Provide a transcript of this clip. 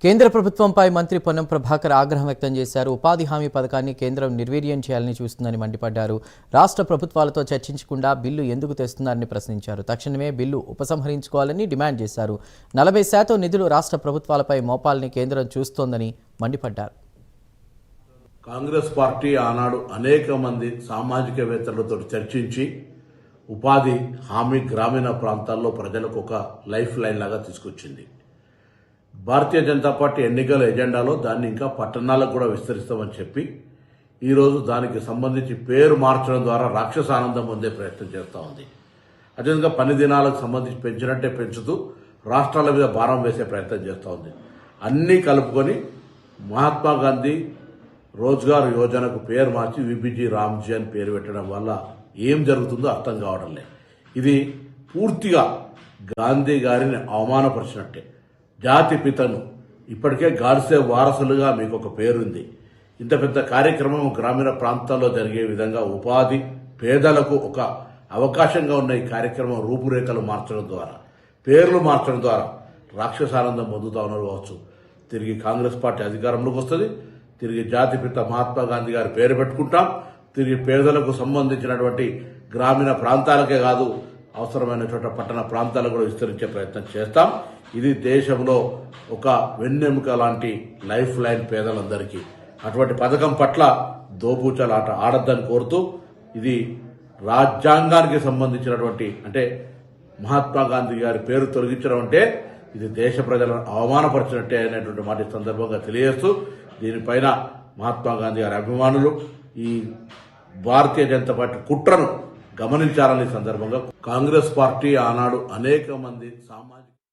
కేంద్ర ప్రభుత్వంపై మంత్రి పొన్నం ప్రభాకర్ ఆగ్రహం వ్యక్తం చేశారు. ఉపాధి హామీ పథకాన్ని కేంద్రం నిర్వీర్యం చేయాలని చూస్తుందని మండిపడ్డారు. రాష్ట్ర ప్రభుత్వాలతో చర్చించకుండా బిల్లు ఎందుకు తెస్తున్నారని ప్రశ్నించారు. తక్షణమే బిల్లు ఉపసంహరించుకోవాలని డిమాండ్ చేశారు. 40% నిధులు రాష్ట్ర ప్రభుత్వాలపై మోపాలని కేంద్రం చూస్తోందని మండిపడ్డారు. కాంగ్రెస్ పార్టీ ఆనాడు అనేక మంది సామాజికవేత్తలతో చర్చించి ఉపాధి హామీ గ్రామీణ ప్రాంతాల్లో ప్రజలకు ఒక లైఫ్ లైన్ లాగా తీసుకొచ్చింది. భారతీయ జనతా పార్టీ ఎన్నికల ఎజెండాలో దాన్ని ఇంకా పట్టణాలకు కూడా విస్తరిస్తామని చెప్పి ఈరోజు దానికి సంబంధించి పేరు మార్చడం ద్వారా రాక్షస ఆనందం పొందే ప్రయత్నం చేస్తూ ఉంది. అదేవిధంగా పని దినాలకు సంబంధించి పెంచినట్టే పెంచుతూ రాష్ట్రాల మీద భారం వేసే ప్రయత్నం చేస్తూ ఉంది. అన్నీ కలుపుకొని మహాత్మా గాంధీ రోజ్గార్ యోజనకు పేరు మార్చి విబిజీ రామ్జీ అని పేరు పెట్టడం వల్ల ఏం జరుగుతుందో అర్థం కావడం లేదు. ఇది పూర్తిగా గాంధీ గారిని అవమానపరిచినట్టే. జాతి పితను ఇప్పటికే గాడ్సే వారసులుగా మీకు ఒక పేరుంది. ఇంత పెద్ద కార్యక్రమం గ్రామీణ ప్రాంతాల్లో జరిగే విధంగా ఉపాధి పేదలకు ఒక అవకాశంగా ఉన్న ఈ కార్యక్రమం రూపురేఖలు మార్చడం ద్వారా, పేర్లు మార్చడం ద్వారా రాక్షసానందం పొందుతా ఉన్నారు కావచ్చు. తిరిగి కాంగ్రెస్ పార్టీ అధికారంలోకి వస్తుంది. తిరిగి జాతిపిత మహాత్మా గాంధీ గారి పేరు పెట్టుకుంటాం. తిరిగి పేదలకు సంబంధించినటువంటి గ్రామీణ ప్రాంతాలకే కాదు, అవసరమైన చోట పట్టణ ప్రాంతాలకు కూడా విస్తరించే ప్రయత్నం చేస్తాం. ఇది దేశంలో ఒక వెన్నెముక లాంటి లైఫ్ లైన్ పేదలందరికీ. అటువంటి పథకం పట్ల దోబూచలాట ఆడద్దని కోరుతూ, ఇది రాజ్యాంగానికి సంబంధించినటువంటి, అంటే మహాత్మా గాంధీ గారి పేరు తొలగించడం అంటే ఇది దేశ ప్రజలను అవమానపరిచినట్టే అనేటువంటి మాట ఈ సందర్భంగా తెలియజేస్తూ, దీనిపైన మహాత్మా గాంధీ గారి అభిమానులు ఈ భారతీయ జనతా పార్టీ కుట్రను గమనించాలని సందర్భంగా కాంగ్రెస్ పార్టీ ఆనాడు అనేక మంది సామాజిక